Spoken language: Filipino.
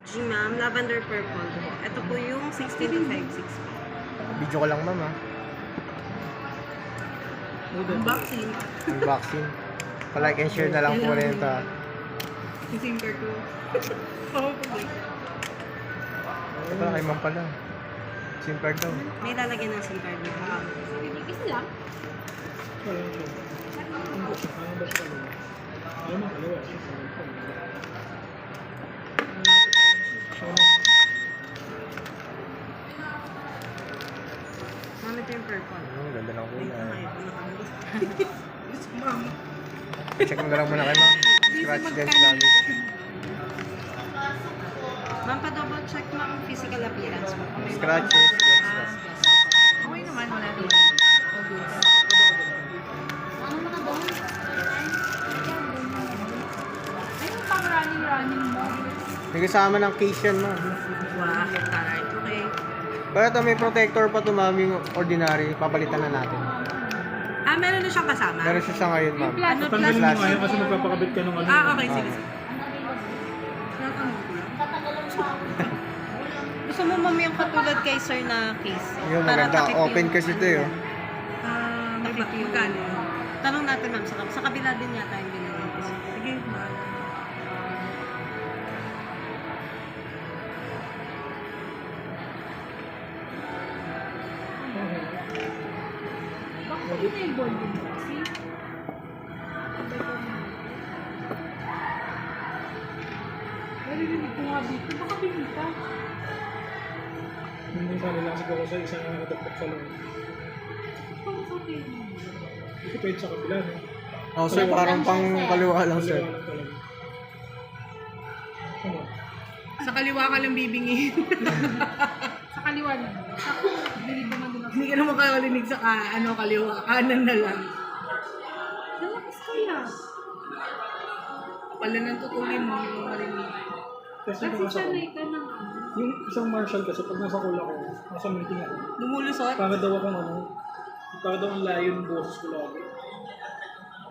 G ma'am, lavender purple po. Ito po yung 16-56 po. Video ko lang, ma'am, ha? Unboxing. Unboxing. Pa-like and share na lang po rin ito, ha? Yung SIM card ko. Oo po. Ito pala kay ma'am pala. SIM card daw. May lalagyan ng SIM card dito. Isa lang? Ma'am, ito yung purple. Ganda ng Wait kulay. na kayo. Gusto ko ma'am. Check mo na lang muna kay ma'am. Scratch din sa gamit. Ma'am, pa-double check ma'am physical appearance po. Scratches. Yes. Okay naman, wala naman. Ano na doon? Ayun pang running mo. May kasama ng case yan, ma'am. Wow, alright. Okay. Pero ito may protector pa ito, ma'am, yung ordinary. Papalitan na natin. Ah, meron na siyang kasama? Meron siya sa ngayon, ma'am. Ano Tanggalin plus? mo ngayon kasi magpapakabit ka ng ano. Okay, sige. Gusto mo ma'am yung katulad kay sir na case? Yung Para maganda. takip Open kasi ito, eh. Oh. Takip yung magkano? Tanong natin ma'am, sa kabila din yata yung binili. Sige, ma'am. Bakit hindi na yung bonding mo? See? Naririnig ko nga dito. Baka binita. Hindi sa nila siguro sa isang nakadakdak sa loob. Parang sa akin. Kasi pwede sa kabila, no? Oh, sir, parang pang kaliwa lang, sir. Kaliwa lang talaga. Ano? Sa kaliwa ka lang bibingin. Sa kaliwa na. Ako, bilib naman din ako. Hindi ka naman makakalinig sa kaliwa. Kanan na lang. Nalakas kaya. Pala nang tutulin mo yung marinig. Kasi Kasi nasa ko. sanay ka ng ano. Yung isang marshal kasi pag nasa call ako, nasa meeting ako, Lumulusot? para daw akong ano, para daw ang layo ng boses ko lagi.